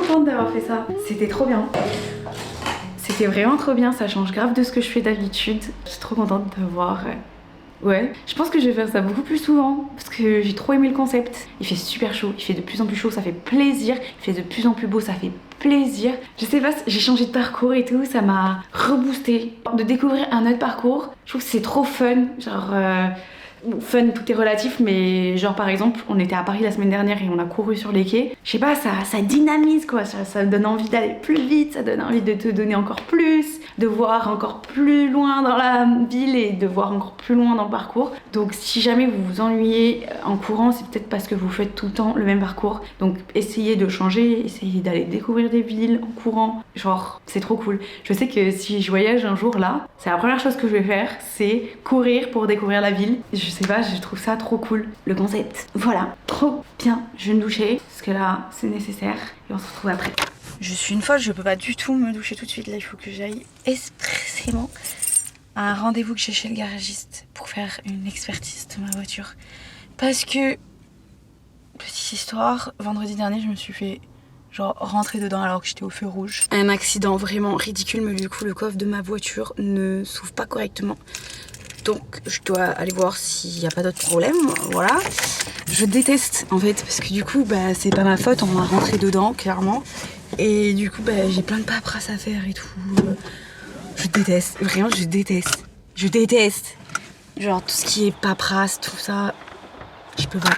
contente d'avoir fait ça. C'était trop bien. C'était vraiment trop bien, ça change grave de ce que je fais d'habitude. Je suis trop contente d'avoir... Ouais, je pense que je vais faire ça beaucoup plus souvent parce que j'ai trop aimé le concept. Il fait super chaud, il fait de plus en plus chaud, ça fait plaisir. Il fait de plus en plus beau, ça fait plaisir. Je sais pas, j'ai changé de parcours et tout, ça m'a reboosté. De découvrir un autre parcours, je trouve que c'est trop fun. Genre, fun, tout est relatif, mais genre par exemple, on était à Paris la semaine dernière et on a couru sur les quais. Je sais pas, ça dynamise quoi, ça donne envie d'aller plus vite, ça donne envie de te donner encore plus, de voir encore plus loin dans la ville et de voir encore plus loin dans le parcours. Donc si jamais vous vous ennuyez en courant, c'est peut-être parce que vous faites tout le temps le même parcours. Donc essayez de changer, essayez d'aller découvrir des villes en courant. Genre, c'est trop cool. Je sais que si je voyage un jour là, c'est la première chose que je vais faire, c'est courir pour découvrir la ville. Je sais pas, je trouve ça trop cool, le concept. Voilà, trop bien. Je vais me doucher, parce que là, c'est nécessaire. Et on se retrouve après. Je suis une folle, je peux pas du tout me doucher tout de suite. Là, il faut que j'aille expressément à un rendez-vous que j'ai chez le garagiste pour faire une expertise de ma voiture. Parce que, petite histoire, vendredi dernier, je me suis fait genre rentrer dedans alors que j'étais au feu rouge. Un accident vraiment ridicule, mais du coup, le coffre de ma voiture ne s'ouvre pas correctement. Donc je dois aller voir s'il n'y a pas d'autres problèmes, voilà. Je déteste en fait parce que du coup c'est pas ma faute, on m'a rentré dedans clairement. Et du coup j'ai plein de paperasse à faire et tout. Je déteste, vraiment je déteste. Je déteste. Genre tout ce qui est paperasse, tout ça, je peux pas.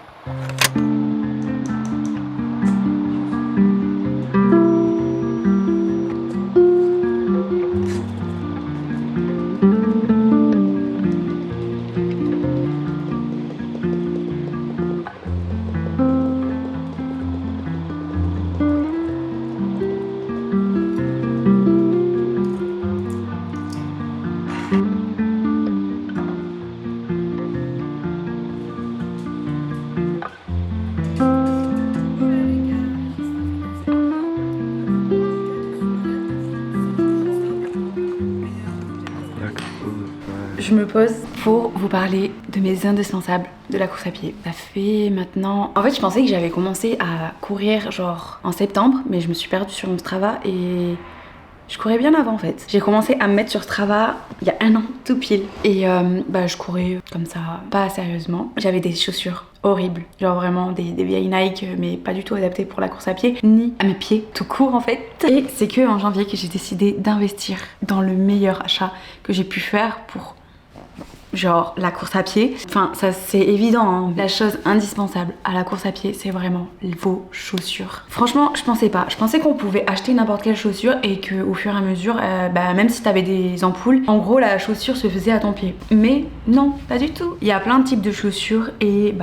Je me pose pour vous parler de mes indispensables de la course à pied. Ça fait maintenant... En fait, je pensais que j'avais commencé à courir genre en septembre, mais je me suis perdue sur mon Strava et je courais bien avant en fait. J'ai commencé à me mettre sur Strava il y a un an, tout pile. Et je courais comme ça, pas sérieusement. J'avais des chaussures horribles, genre vraiment des vieilles Nike, mais pas du tout adaptées pour la course à pied, ni à mes pieds, tout court en fait. Et c'est que en janvier que j'ai décidé d'investir dans le meilleur achat que j'ai pu faire pour genre la course à pied. Enfin ça c'est évident hein. La chose indispensable à la course à pied c'est vraiment vos chaussures. Franchement je pensais pas, je pensais qu'on pouvait acheter n'importe quelle chaussure et que au fur et à mesure même si t'avais des ampoules, en gros la chaussure se faisait à ton pied. Mais non, pas du tout. Il y a plein de types de chaussures et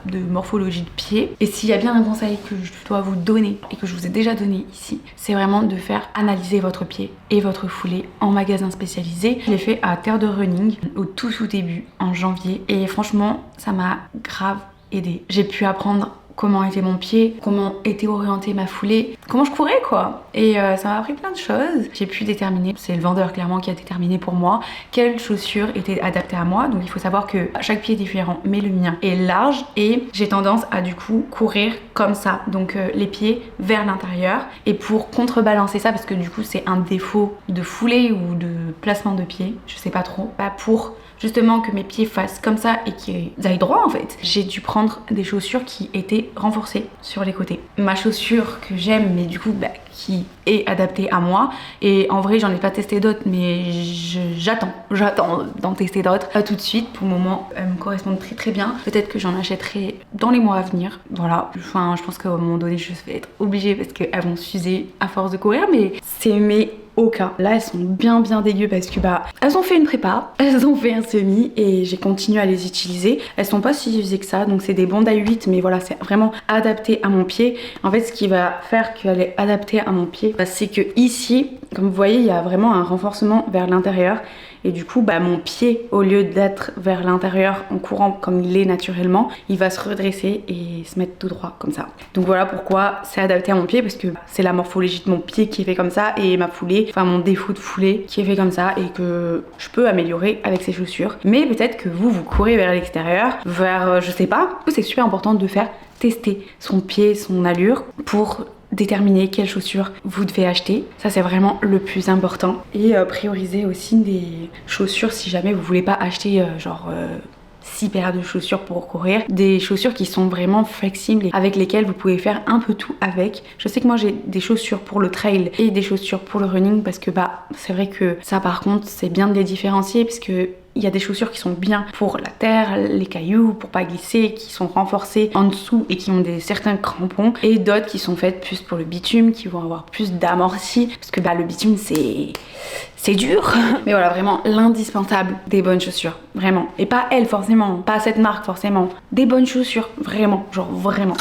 de morphologie de pied. Et s'il y a bien un conseil que je dois vous donner et que je vous ai déjà donné ici, c'est vraiment de faire analyser votre pied et votre foulée en magasin spécialisé. Je l'ai fait à Terre de Running au tout début en janvier et franchement ça m'a grave aidé. J'ai pu apprendre comment était mon pied, comment était orientée ma foulée, comment je courais quoi. Et ça m'a appris plein de choses. J'ai pu déterminer, c'est le vendeur clairement qui a déterminé pour moi quelle chaussure était adaptée à moi. Donc il faut savoir que chaque pied est différent, mais le mien est large et j'ai tendance à du coup courir comme ça. Donc les pieds vers l'intérieur. Et pour contrebalancer ça, parce que du coup c'est un défaut de foulée ou de placement de pied, je sais pas trop, pour justement que mes pieds fassent comme ça et qu'ils aillent droit en fait, j'ai dû prendre des chaussures qui étaient renforcées sur les côtés. Ma chaussure que j'aime mais du coup qui est adaptée à moi, et en vrai j'en ai pas testé d'autres mais j'attends d'en tester d'autres. Pas tout de suite, pour le moment elles me correspondent très très bien. Peut-être que j'en achèterai dans les mois à venir, voilà. Enfin je pense qu'à un moment donné je vais être obligée parce qu'elles vont s'user à force de courir, mais c'est mes aucun. Là elles sont bien dégueu parce que elles ont fait une prépa, elles ont fait un semi et j'ai continué à les utiliser. Elles sont pas si usées que ça, donc c'est des Bondi 8 mais voilà c'est vraiment adapté à mon pied. En fait ce qui va faire qu'elle est adaptée à mon pied, c'est que ici comme vous voyez il y a vraiment un renforcement vers l'intérieur. Et du coup mon pied, au lieu d'être vers l'intérieur en courant comme il est naturellement, il va se redresser et se mettre tout droit comme ça. Donc voilà pourquoi c'est adapté à mon pied, parce que c'est la morphologie de mon pied qui est fait comme ça et ma foulée, enfin mon défaut de foulée qui est fait comme ça et que je peux améliorer avec ces chaussures. Mais peut-être que vous courez vers l'extérieur, vers je sais pas. C'est super important de faire tester son pied, son allure pour déterminer quelles chaussures vous devez acheter. Ça c'est vraiment le plus important. Et prioriser aussi des chaussures si jamais vous voulez pas acheter 6 paires de chaussures pour courir, des chaussures qui sont vraiment flexibles et avec lesquelles vous pouvez faire un peu tout avec. Je sais que moi j'ai des chaussures pour le trail et des chaussures pour le running parce que c'est vrai que ça par contre c'est bien de les différencier puisque il y a des chaussures qui sont bien pour la terre, les cailloux, pour pas glisser, qui sont renforcées en dessous et qui ont certains crampons, et d'autres qui sont faites plus pour le bitume, qui vont avoir plus d'amorti, parce que le bitume c'est dur. Mais voilà, vraiment l'indispensable des bonnes chaussures, vraiment. Et pas elle forcément, pas cette marque forcément. Des bonnes chaussures, vraiment, genre vraiment.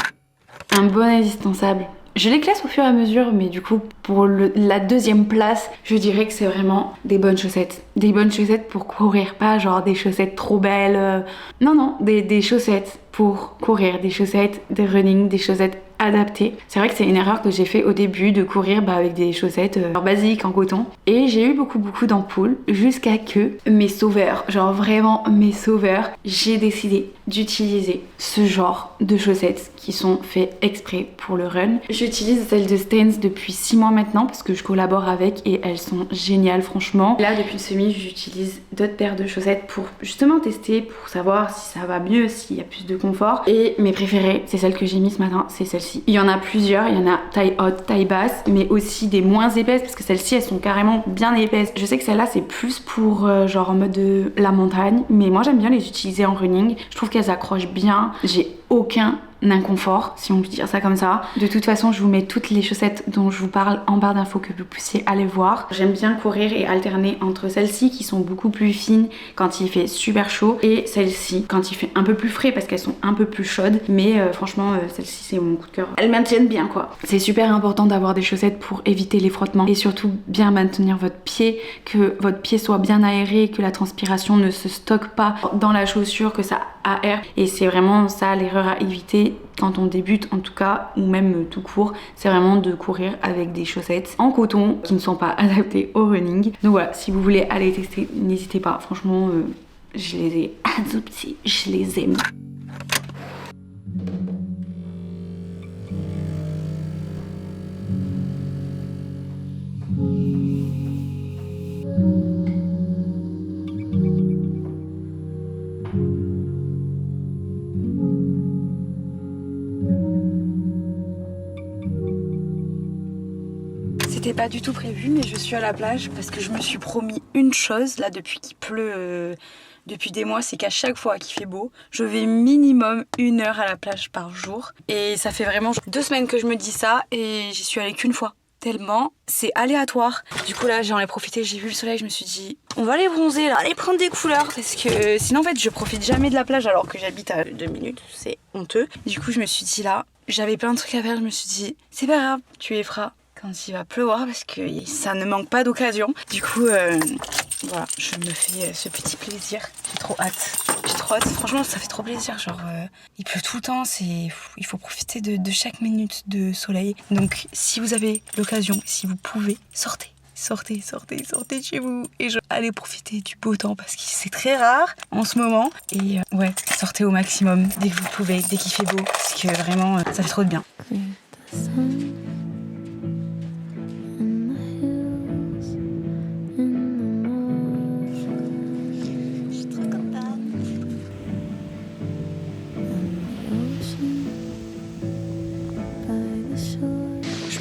Un bon indispensable. Je les classe au fur et à mesure, mais du coup, pour la deuxième place, je dirais que c'est vraiment des bonnes chaussettes. Des bonnes chaussettes pour courir, pas genre des chaussettes trop belles. Non, des chaussettes pour courir, des chaussettes de running, des chaussettes adaptées. C'est vrai que c'est une erreur que j'ai fait au début de courir avec des chaussettes basiques en coton. Et j'ai eu beaucoup d'ampoules jusqu'à que mes sauveurs, genre vraiment mes sauveurs, j'ai décidé d'utiliser ce genre de chaussettes qui sont faites exprès pour le run. J'utilise celles de Stains depuis 6 mois maintenant parce que je collabore avec et elles sont géniales franchement. Là depuis une semaine j'utilise d'autres paires de chaussettes pour justement tester, pour savoir si ça va mieux, s'il y a plus de confort. Et mes préférées, c'est celle que j'ai mis ce matin, c'est celle-ci. Il y en a plusieurs, il y en a taille haute, taille basse, mais aussi des moins épaisses parce que celles-ci elles sont carrément bien épaisses. Je sais que celle-là c'est plus pour genre en mode de la montagne, mais moi j'aime bien les utiliser en running. Je trouve qu'elles accrochent bien, j'ai aucun inconfort, si on peut dire ça comme ça. De toute façon, je vous mets toutes les chaussettes dont je vous parle en barre d'infos que vous puissiez aller voir. J'aime bien courir et alterner entre celles-ci qui sont beaucoup plus fines quand il fait super chaud et celles-ci quand il fait un peu plus frais parce qu'elles sont un peu plus chaudes. Mais franchement, celles-ci c'est mon coup de cœur. Elles maintiennent bien quoi. C'est super important d'avoir des chaussettes pour éviter les frottements et surtout bien maintenir votre pied, que votre pied soit bien aéré, que la transpiration ne se stocke pas dans la chaussure, que ça aère. Et c'est vraiment ça l'erreur à éviter quand on débute en tout cas, ou même tout court, c'est vraiment de courir avec des chaussettes en coton qui ne sont pas adaptées au running. Donc voilà, si vous voulez aller tester, n'hésitez pas. Franchement, je les ai adoptées, je les aime. C'était pas du tout prévu, mais je suis à la plage parce que je me suis promis une chose là depuis qu'il pleut depuis des mois, c'est qu'à chaque fois qu'il fait beau, je vais minimum 1 heure à la plage par jour. Et ça fait vraiment 2 semaines que je me dis ça et j'y suis allée qu'une fois. Tellement c'est aléatoire. Du coup là j'en ai profité, j'ai vu le soleil, je me suis dit on va aller bronzer là, aller prendre des couleurs parce que sinon en fait je profite jamais de la plage alors que j'habite à 2 minutes, c'est honteux. Du coup je me suis dit là, j'avais plein de trucs à faire, je me suis dit c'est pas grave, tu les feras quand il va pleuvoir parce que ça ne manque pas d'occasion. Du coup voilà, je me fais ce petit plaisir. J'ai trop hâte. J'ai trop hâte. Franchement, ça fait trop plaisir. Genre, il pleut tout le temps. Il faut profiter de chaque minute de soleil. Donc, si vous avez l'occasion, si vous pouvez, sortez. Sortez de chez vous et allez profiter du beau temps parce que c'est très rare en ce moment. Et ouais, sortez au maximum dès que vous pouvez, dès qu'il fait beau. Parce que vraiment, ça fait trop de bien.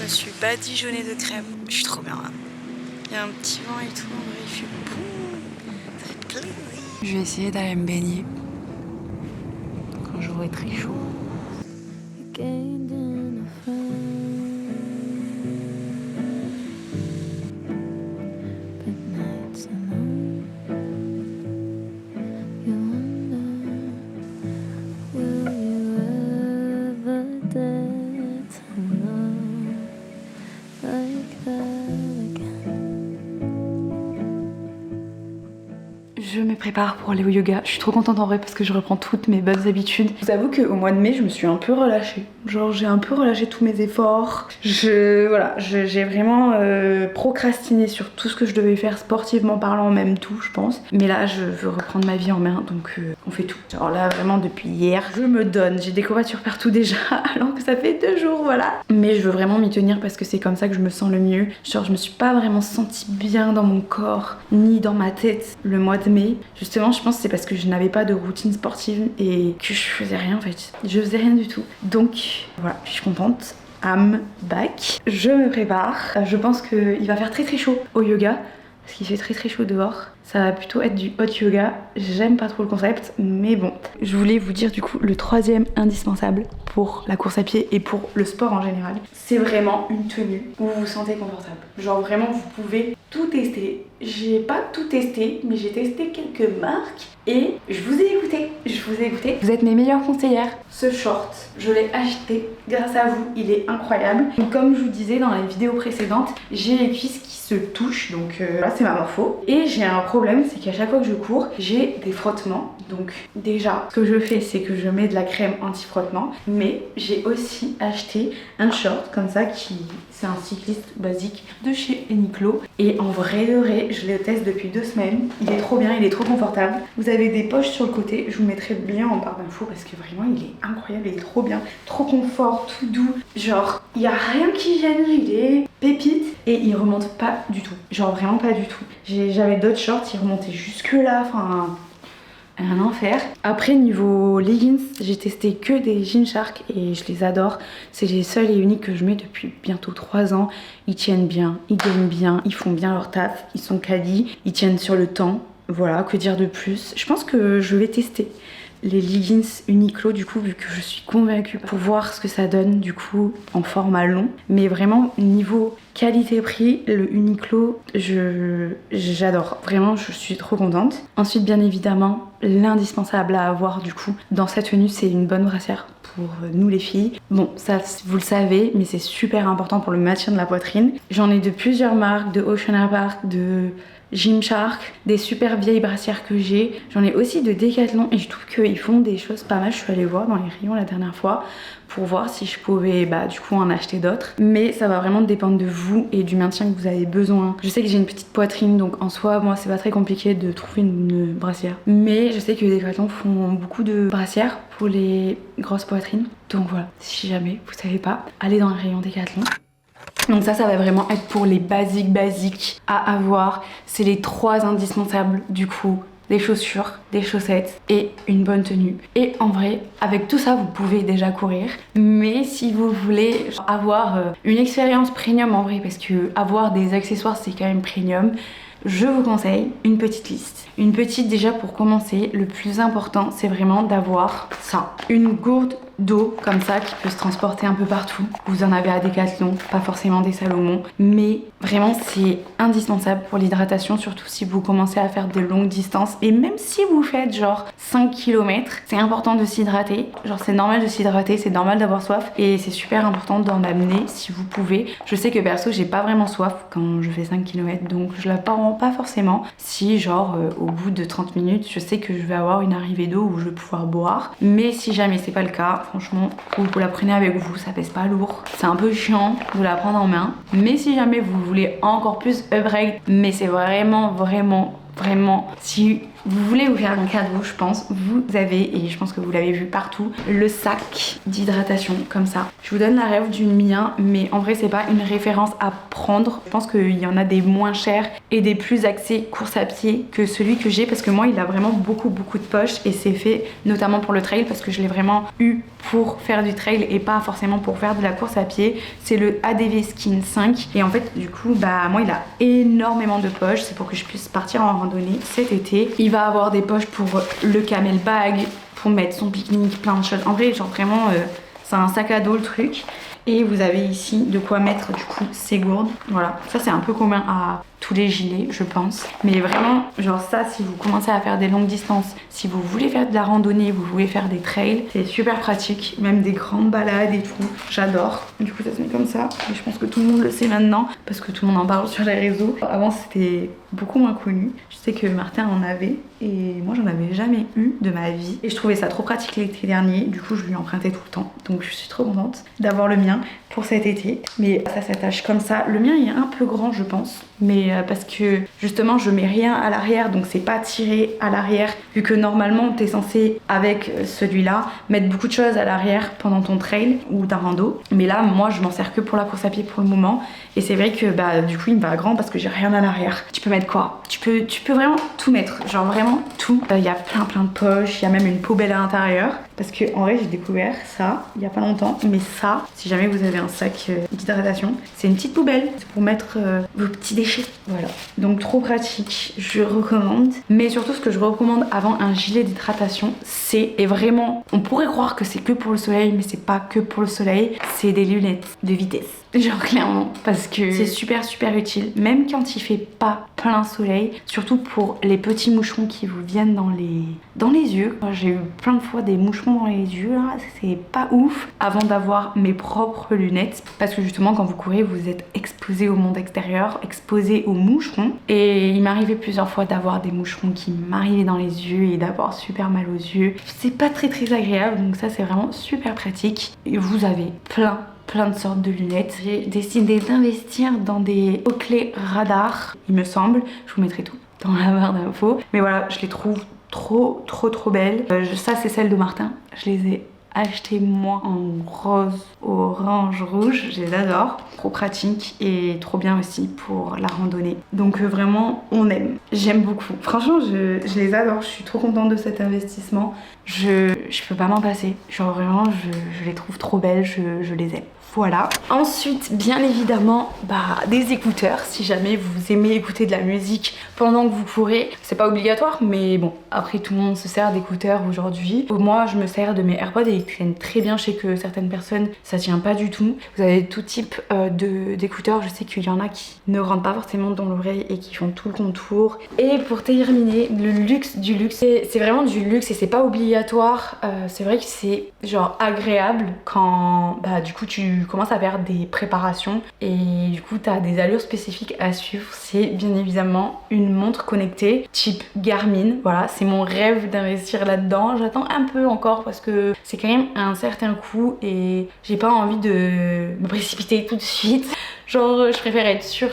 Je suis badigeonnée de crème. Je suis trop bien là. Il y a un petit vent et tout. En vrai, il fait beau. Ça fait plaisir. Je vais essayer d'aller me baigner quand j'aurai très chaud. Je me prépare pour aller au yoga. Je suis trop contente en vrai parce que je reprends toutes mes bonnes habitudes. Je vous avoue qu'au mois de mai, je me suis un peu relâchée. Genre j'ai un peu relâché tous mes efforts. Voilà, j'ai vraiment procrastiné sur tout ce que je devais faire sportivement parlant, même tout je pense. Mais là je veux reprendre ma vie en main, donc on fait tout. Alors là vraiment depuis hier, je me donne. J'ai des courbatures partout déjà alors que ça fait 2 jours, voilà. Mais je veux vraiment m'y tenir parce que c'est comme ça que je me sens le mieux. Genre je me suis pas vraiment sentie bien dans mon corps ni dans ma tête le mois de mai. Justement je pense que c'est parce que je n'avais pas de routine sportive et que je faisais rien en fait. Je faisais rien du tout. Donc voilà, je suis contente. I'm back. Je me prépare. Je pense qu'il va faire très très chaud au yoga parce qu'il fait très très chaud dehors. Ça va plutôt être du hot yoga. J'aime pas trop le concept, mais bon. Je voulais vous dire du coup le 3e indispensable pour la course à pied et pour le sport en général. C'est vraiment une tenue où vous vous sentez confortable. Genre vraiment vous pouvez tout tester. J'ai pas tout testé, mais j'ai testé quelques marques et je vous ai écouté. Vous êtes mes meilleures conseillères. Ce short, je l'ai acheté grâce à vous. Il est incroyable. Donc, comme je vous disais dans les vidéos précédentes, j'ai les cuisses qui se touchent. Donc là c'est ma morpho. Et j'ai un problème, c'est qu'à chaque fois que je cours, j'ai des frottements. Donc déjà, ce que je fais, c'est que je mets de la crème anti-frottement. Mais j'ai aussi acheté un short comme ça qui... C'est un cycliste basique de chez Uniqlo. Et en vrai de vrai, je le teste depuis 2 semaines. Il est trop bien, il est trop confortable. Vous avez des poches sur le côté. Je vous mettrai bien en barre d'infos parce que vraiment, il est incroyable, il est trop bien. Trop confort, tout doux. Genre, il n'y a rien qui gêne, il est pépite. Et il remonte pas du tout. Genre vraiment pas du tout. J'avais d'autres shorts, ils remontaient jusque là. Enfin... un enfer. Après niveau leggings, j'ai testé que des Gymshark et je les adore. C'est les seuls et uniques que je mets depuis bientôt 3 ans. Ils tiennent bien, ils gagnent bien, ils font bien leur taf, ils sont quali, ils tiennent sur le temps. Voilà, que dire de plus. Je pense que je vais tester les leggings Uniqlo du coup vu que je suis convaincue pour voir ce que ça donne du coup en format long. Mais vraiment niveau qualité-prix, le Uniqlo, j'adore. Vraiment, je suis trop contente. Ensuite, bien évidemment, l'indispensable à avoir du coup dans cette tenue, c'est une bonne brassière pour nous les filles. Bon, ça vous le savez, mais c'est super important pour le maintien de la poitrine. J'en ai de plusieurs marques, de Ocean Park, de Gymshark, des super vieilles brassières que j'ai. J'en ai aussi de Decathlon et je trouve qu'ils font des choses pas mal. Je suis allée voir dans les rayons la dernière fois pour voir si je pouvais du coup en acheter d'autres. Mais ça va vraiment dépendre de vous et du maintien que vous avez besoin. Je sais que j'ai une petite poitrine donc en soi moi c'est pas très compliqué de trouver une brassière. Mais je sais que Decathlon font beaucoup de brassières pour les grosses poitrines. Donc voilà, si jamais vous savez pas, allez dans les rayons Decathlon. Donc ça va vraiment être pour les basiques à avoir. C'est les 3 indispensables du coup. Des chaussures, des chaussettes et une bonne tenue. Et en vrai, avec tout ça, vous pouvez déjà courir. Mais si vous voulez avoir une expérience premium en vrai, parce que avoir des accessoires c'est quand même premium, je vous conseille une petite liste. Une petite déjà pour commencer, le plus important c'est vraiment d'avoir ça. Une gourde d'eau comme ça qui peut se transporter un peu partout. Vous en avez à Decathlon, pas forcément des Salomon, mais vraiment c'est indispensable pour l'hydratation, surtout si vous commencez à faire de longues distances. Et même si vous faites genre 5 km, c'est important de s'hydrater. Genre c'est normal de s'hydrater, c'est normal d'avoir soif et c'est super important d'en amener si vous pouvez. Je sais que perso j'ai pas vraiment soif quand je fais 5 km, donc je la prends pas forcément. Si genre au bout de 30 minutes je sais que je vais avoir une arrivée d'eau où je vais pouvoir boire, mais si jamais c'est pas le cas, franchement vous la prenez avec vous, ça pèse pas lourd. C'est un peu chiant de la prendre en main, mais si jamais vous voulez encore plus upgrade, mais c'est vraiment si vous voulez vous faire un cadeau, je pense, vous avez, et je pense que vous l'avez vu partout, le sac d'hydratation comme ça. Je vous donne la rêve du mien, mais en vrai c'est pas une référence à prendre. Je pense qu'il y en a des moins chers et des plus axés course à pied que celui que j'ai, parce que moi il a vraiment beaucoup de poches et c'est fait notamment pour le trail, parce que je l'ai vraiment eu pour faire du trail et pas forcément pour faire de la course à pied. C'est le ADV Skin 5 et en fait du coup moi il a énormément de poches, c'est pour que je puisse partir en randonnée cet été. Il va avoir des poches pour le camel bag, pour mettre son pique-nique, plein de choses. En vrai, genre vraiment, c'est un sac à dos le truc. Et vous avez ici de quoi mettre du coup ces gourdes. Voilà, ça c'est un peu commun à tous les gilets, je pense. Mais vraiment, genre ça, si vous commencez à faire des longues distances, si vous voulez faire de la randonnée, vous voulez faire des trails, c'est super pratique, même des grandes balades et tout. J'adore. Du coup, ça se met comme ça. Et je pense que tout le monde le sait maintenant parce que tout le monde en parle sur les réseaux. Avant, c'était beaucoup moins connu. Je sais que Martin en avait et moi, j'en avais jamais eu de ma vie. Et je trouvais ça trop pratique l'été dernier. Du coup, je lui empruntais tout le temps. Donc, je suis trop contente d'avoir le mien pour cet été. Mais ça s'attache comme ça. Le mien est un peu grand, je pense. Mais parce que justement, je mets rien à l'arrière. Donc, c'est pas tiré à l'arrière. Vu que normalement, t'es censé, avec celui-là, mettre beaucoup de choses à l'arrière pendant ton trail ou ta rando. Mais là, moi, je m'en sers que pour la course à pied pour le moment. Et c'est vrai que du coup, il me va grand parce que j'ai rien à l'arrière. Tu peux mettre quoi? Tu peux vraiment tout mettre. Genre vraiment tout. Il y a plein de poches. Il y a même une poubelle à l'intérieur. Parce que en vrai, j'ai découvert ça il y a pas longtemps. Mais ça, si jamais vous avez un sac d'hydratation, c'est une petite poubelle. C'est pour mettre vos petits déchets. Voilà. Donc trop pratique. Je recommande. Mais surtout, ce que je recommande avant un gilet d'hydratation, c'est, et vraiment, on pourrait croire que c'est que pour le soleil, mais c'est pas que pour le soleil, c'est des lunettes de vitesse. Genre clairement, parce que c'est super utile, même quand il fait pas plein soleil, surtout pour les petits moucherons qui vous viennent dans les yeux. J'ai eu plein de fois des moucherons dans les yeux, là, c'est pas ouf, avant d'avoir mes propres lunettes, parce que justement quand vous courez, vous êtes exposé au monde extérieur, exposé aux moucherons, et il m'arrivait plusieurs fois d'avoir des moucherons qui m'arrivaient dans les yeux et d'avoir super mal aux yeux. C'est pas très agréable, donc ça c'est vraiment super pratique. Et vous avez plein de sortes de lunettes. J'ai décidé d'investir dans des Oakley radar, il me semble. Je vous mettrai tout dans la barre d'infos. Mais voilà, je les trouve trop belles. Ça, c'est celle de Martin. Je les ai achetées moi en rose, orange, rouge. Je les adore. Trop pratique et trop bien aussi pour la randonnée. Donc vraiment, on aime. J'aime beaucoup. Franchement, je les adore. Je suis trop contente de cet investissement. Je peux pas m'en passer. Genre vraiment, je les trouve trop belles. Je les aime. Voilà. Ensuite, bien évidemment, des écouteurs. Si jamais vous aimez écouter de la musique pendant que vous courez, c'est pas obligatoire, mais bon, après tout le monde se sert d'écouteurs aujourd'hui. Moi, je me sers de mes AirPods et ils tiennent très bien. Je sais que certaines personnes, ça tient pas du tout. Vous avez tout type d'écouteurs. Je sais qu'il y en a qui ne rentrent pas forcément dans l'oreille et qui font tout le contour. Et pour terminer, le luxe du luxe, c'est vraiment du luxe et c'est pas obligatoire. C'est vrai que c'est genre agréable quand du coup tu commences à faire des préparations et du coup tu as des allures spécifiques à suivre. C'est bien évidemment une montre connectée type Garmin. Voilà, c'est mon rêve d'investir là-dedans. J'attends un peu encore parce que c'est quand même un certain coût et j'ai pas envie de me précipiter tout de suite. Genre je préfère être sûre.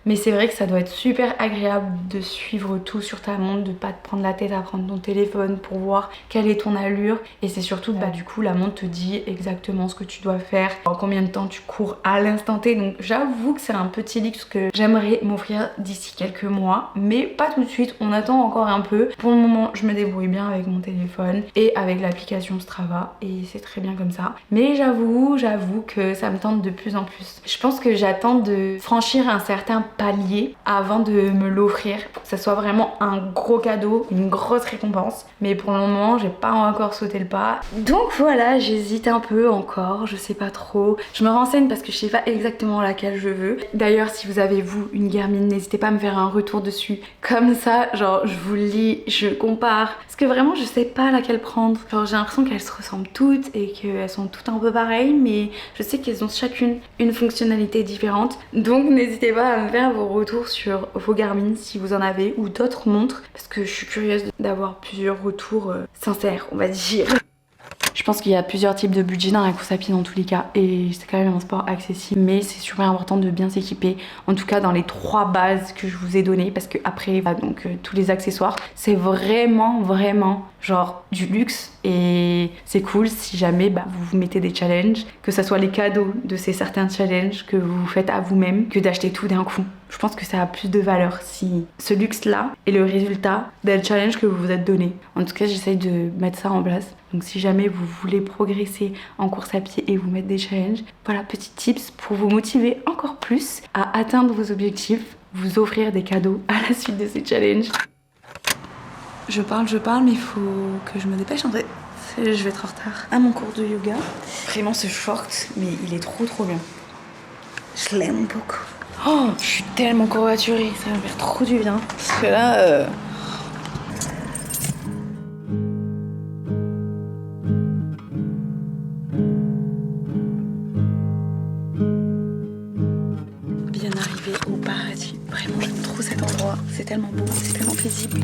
Mais c'est vrai que ça doit être super agréable de suivre tout sur ta montre, de pas te prendre la tête à prendre ton téléphone pour voir quelle est ton allure. Et c'est surtout du coup la montre te dit exactement ce que tu dois faire, en combien de temps tu cours à l'instant T. Donc j'avoue que c'est un petit luxe que j'aimerais m'offrir d'ici quelques mois. Mais pas tout de suite, on attend encore un peu. Pour le moment je me débrouille bien avec mon téléphone et avec l'application Strava. Et c'est très bien comme ça. Mais j'avoue que ça me tente de plus en plus. Je pense que j'attends de franchir un certain palier avant de me l'offrir pour que ça soit vraiment un gros cadeau, une grosse récompense. Mais pour le moment, j'ai pas encore sauté le pas. Donc voilà, j'hésite un peu encore, je sais pas trop. Je me renseigne parce que je sais pas exactement laquelle je veux. D'ailleurs, si vous avez vous une Garmin, n'hésitez pas à me faire un retour dessus. Comme ça, genre je vous lis, je compare. Parce que vraiment, je sais pas laquelle prendre. Genre j'ai l'impression qu'elles se ressemblent toutes et qu'elles sont toutes un peu pareilles, mais je sais qu'elles ont chacune une fonctionnalité différentes. Donc n'hésitez pas à me faire vos retours sur vos Garmin si vous en avez ou d'autres montres parce que je suis curieuse d'avoir plusieurs retours sincères, on va dire. Je pense qu'il y a plusieurs types de budget dans la course à pied dans tous les cas et c'est quand même un sport accessible, mais c'est super important de bien s'équiper, en tout cas dans les 3 bases que je vous ai données, parce que après tous les accessoires c'est vraiment genre du luxe et c'est cool si jamais vous vous mettez des challenges, que ça soit les cadeaux de ces certains challenges que vous faites à vous-même que d'acheter tout d'un coup. Je pense que ça a plus de valeur si ce luxe là est le résultat d'un challenge que vous vous êtes donné. En tout cas, j'essaye de mettre ça en place. Donc si jamais vous voulez progresser en course à pied et vous mettre des challenges, voilà, petits tips pour vous motiver encore plus à atteindre vos objectifs, vous offrir des cadeaux à la suite de ces challenges. Je parle, mais il faut que je me dépêche en fait. Je vais être en retard à mon cours de yoga. Vraiment ce short, mais il est trop bien. Je l'aime beaucoup. Oh, je suis tellement courbaturée, ça va me faire trop du bien. Parce que là... Bien arrivé au paradis. Vraiment, j'aime trop cet endroit. C'est tellement beau, c'est tellement paisible.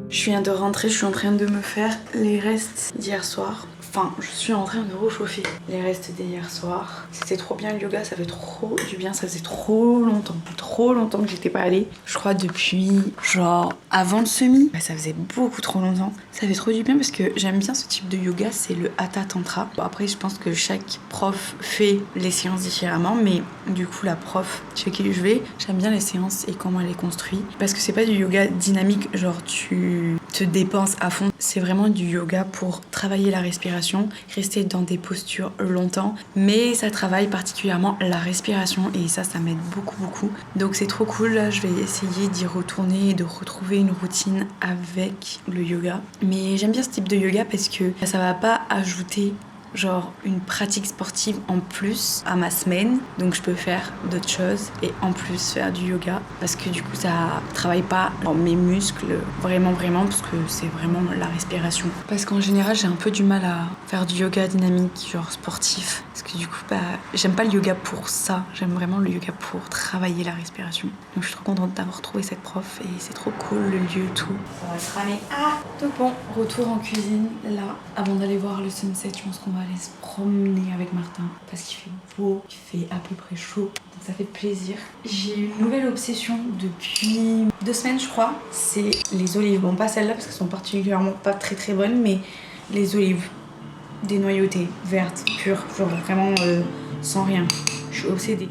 Je viens de rentrer, je suis en train de me faire les restes d'hier soir. Enfin, je suis en train de réchauffer les restes d'hier soir. C'était trop bien le yoga, ça fait trop du bien, ça faisait trop longtemps que j'étais pas allée. Je crois depuis genre avant le semi. Ça faisait beaucoup trop longtemps. Ça fait trop du bien parce que j'aime bien ce type de yoga, c'est le Hatha Tantra. Bon, après, je pense que chaque prof fait les séances différemment, mais du coup, la prof chez qui je vais, j'aime bien les séances et comment elle les construit. Parce que c'est pas du yoga dynamique, genre tu te dépenses à fond. C'est vraiment du yoga pour travailler la respiration, rester dans des postures longtemps, mais ça travaille particulièrement la respiration et ça m'aide beaucoup. Donc c'est trop cool, là je vais essayer d'y retourner et de retrouver une routine avec le yoga. Mais j'aime bien ce type de yoga parce que ça va pas ajouter genre une pratique sportive en plus à ma semaine, donc je peux faire d'autres choses et en plus faire du yoga parce que du coup ça travaille pas mes muscles vraiment parce que c'est vraiment la respiration, parce qu'en général j'ai un peu du mal à faire du yoga dynamique genre sportif parce que du coup j'aime pas le yoga pour ça, j'aime vraiment le yoga pour travailler la respiration. Donc je suis trop contente d'avoir trouvé cette prof et c'est trop cool le lieu, tout. Ça va se ramer. Donc bon, retour en cuisine là avant d'aller voir le sunset. Je pense qu'on va aller se promener avec Martin parce qu'il fait beau, il fait à peu près chaud, donc ça fait plaisir. J'ai une nouvelle obsession depuis 2 semaines je crois, c'est les olives. Bon, pas celles-là parce qu'elles sont particulièrement pas très bonnes, mais les olives dénoyautées, vertes, pures, genre vraiment sans rien. Je suis obsédée.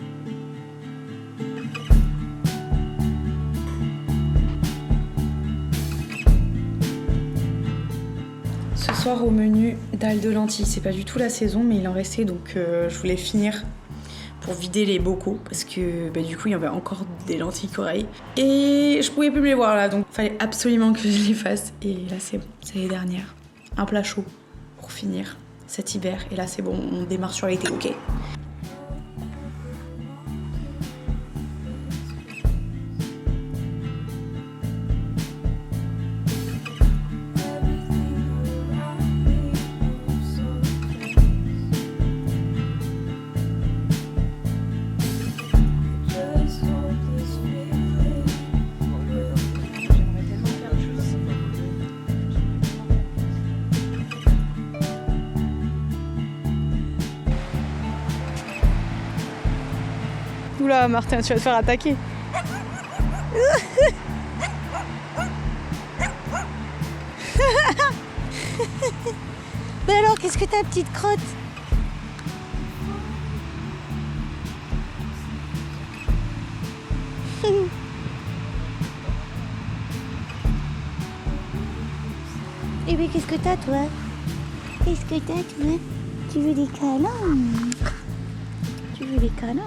Ce soir au menu, dalle de lentilles. C'est pas du tout la saison, mais il en restait, donc je voulais finir pour vider les bocaux parce que du coup il y avait encore des lentilles corail et je pouvais plus me les voir là, donc il fallait absolument que je les fasse. Et là c'est bon, c'est les dernières. Un plat chaud pour finir cet hiver et là c'est bon, on démarre sur l'été, ok. Oula Martin, tu vas te faire attaquer. Mais alors, qu'est-ce que t'as, petite crotte? Eh bien, qu'est-ce que t'as, toi? Qu'est-ce que t'as, toi? Tu veux des câlins? Tu veux des câlins?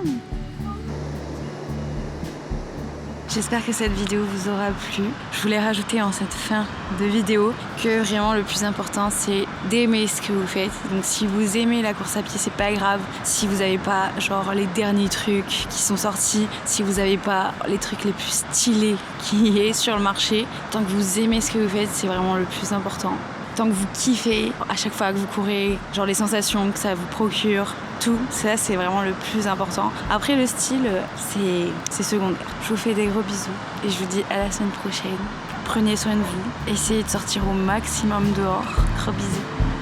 J'espère que cette vidéo vous aura plu. Je voulais rajouter en cette fin de vidéo que vraiment le plus important c'est d'aimer ce que vous faites. Donc si vous aimez la course à pied, c'est pas grave si vous n'avez pas genre les derniers trucs qui sont sortis, si vous n'avez pas les trucs les plus stylés qui est sur le marché. Tant que vous aimez ce que vous faites, c'est vraiment le plus important. Tant que vous kiffez à chaque fois que vous courez, genre les sensations que ça vous procure, tout, ça c'est vraiment le plus important. Après le style, c'est secondaire. Je vous fais des gros bisous et je vous dis à la semaine prochaine. Prenez soin de vous, essayez de sortir au maximum dehors. Gros bisous.